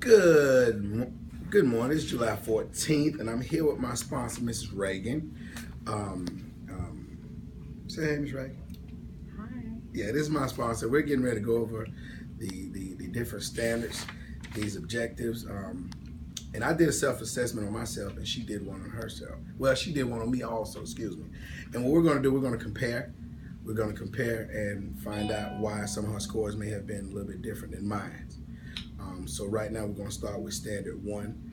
Good morning. It's July 14th, and I'm here with my sponsor, Mrs. Reagan. Say hey, Ms. Reagan. Hi. Yeah, this is my sponsor. We're getting ready to go over the different standards, these objectives. And I did a self-assessment on myself, and she did one on herself. Well, she did one on me also, excuse me. And what we're going to do, we're going to compare. We're going to compare and find out why some of her scores may have been a little bit different than mine. So right now we're going to start with standard 1.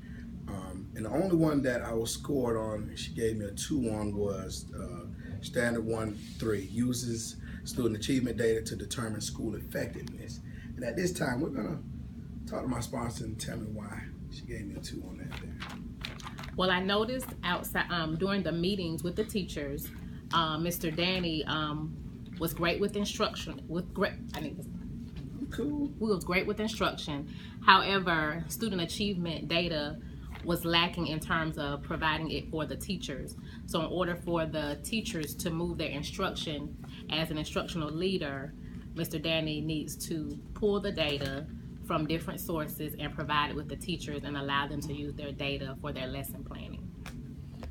And the only one that I was scored on, she gave me a 2 on, was standard 1-3, uses student achievement data to determine school effectiveness. And at this time, we're going to talk to my sponsor and tell me why she gave me a 2 on that there. Well, I noticed outside during the meetings with the teachers, Mr. Danny was great with instruction. Cool. We was great with instruction. However, student achievement data was lacking in terms of providing it for the teachers. So in order for the teachers to move their instruction as an instructional leader, Mr. Danny needs to pull the data from different sources and provide it with the teachers and allow them to use their data for their lesson planning.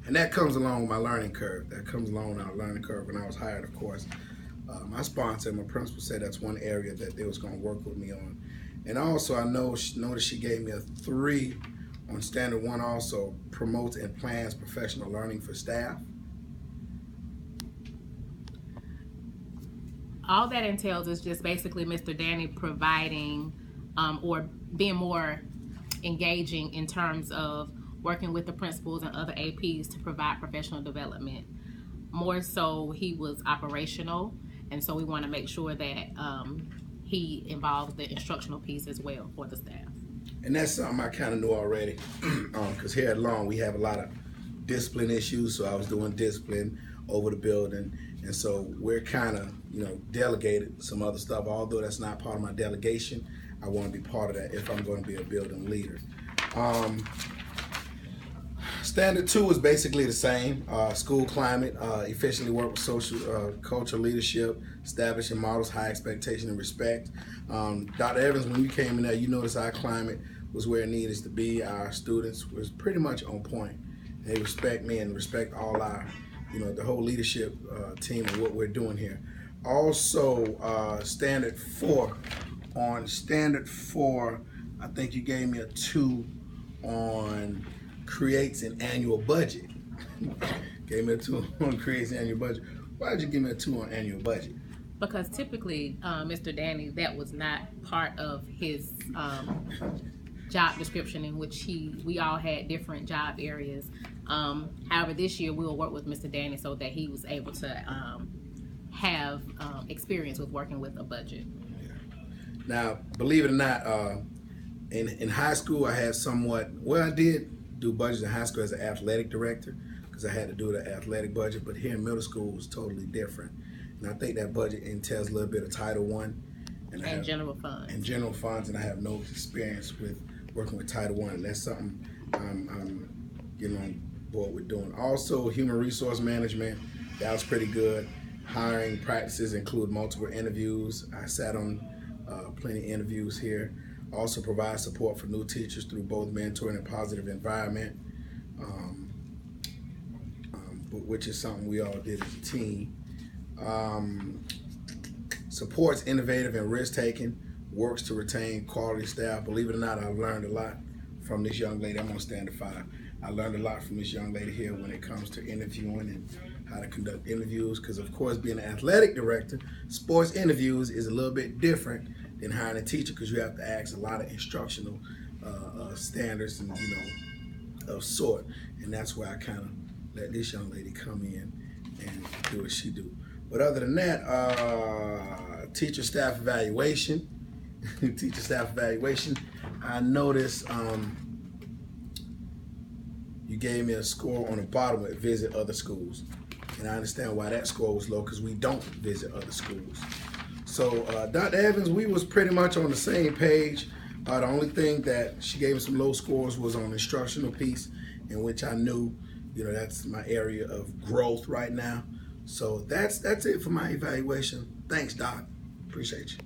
And that comes along with my learning curve. That comes along with our learning curve when I was hired, of course. My sponsor and my principal said that's one area that they was going to work with me on. And also I noticed she gave me a 3 on standard 1, also promotes and plans professional learning for staff. All that entails is just basically Mr. Danny providing or being more engaging in terms of working with the principals and other APs to provide professional development. More so, he was operational, and so we want to make sure that he involves the instructional piece as well for the staff. And that's something I kind of knew already, because here at Long we have a lot of discipline issues, so I was doing discipline over the building, and so we're kind of, delegated some other stuff. Although that's not part of my delegation, I want to be part of that if I'm going to be a building leader. Standard 2 is basically the same. School climate, efficiently work with social, cultural leadership, establishing models, high expectation and respect. Dr. Evans, when you came in there, you noticed our climate was where it needed to be. Our students was pretty much on point. They respect me and respect all our, the whole leadership team and what we're doing here. Also, standard 4. On standard 4, I think you gave me a 2 on creates an annual budget. Gave me a 2 on creates an annual budget. Why did you give me a 2 on annual budget? Because typically, Mr. Danny, that was not part of his job description, in which we all had different job areas. However, this year we will work with Mr. Danny so that he was able to have experience with working with a budget. Yeah. Now, believe it or not, in high school I had I did do budgets in high school as an athletic director, because I had to do the athletic budget, but here in middle school it was totally different. And I think that budget entails a little bit of Title I and general funds. And general funds, and I have no experience with working with Title I, and that's something I'm getting on board with doing. Also, human resource management, that was pretty good. Hiring practices include multiple interviews. I sat on plenty of interviews here. Also provide support for new teachers through both mentoring and positive environment, which is something we all did as a team. Supports innovative and risk-taking, works to retain quality staff. Believe it or not, I've learned a lot from this young lady. I'm on standard 5. I learned a lot from this young lady here when it comes to interviewing and how to conduct interviews, because of course being an athletic director, sports interviews is a little bit different than hiring a teacher, because you have to ask a lot of instructional standards and of sort, and that's where I kind of let this young lady come in and do what she do. But other than that, teacher staff evaluation. Teacher staff evaluation. I noticed you gave me a score on the bottom with visit other schools, and I understand why that score was low, because we don't visit other schools. So Dr. Evans, we was pretty much on the same page. The only thing that she gave me some low scores was on the instructional piece, in which I knew, that's my area of growth right now. So that's it for my evaluation. Thanks, Doc. Appreciate you.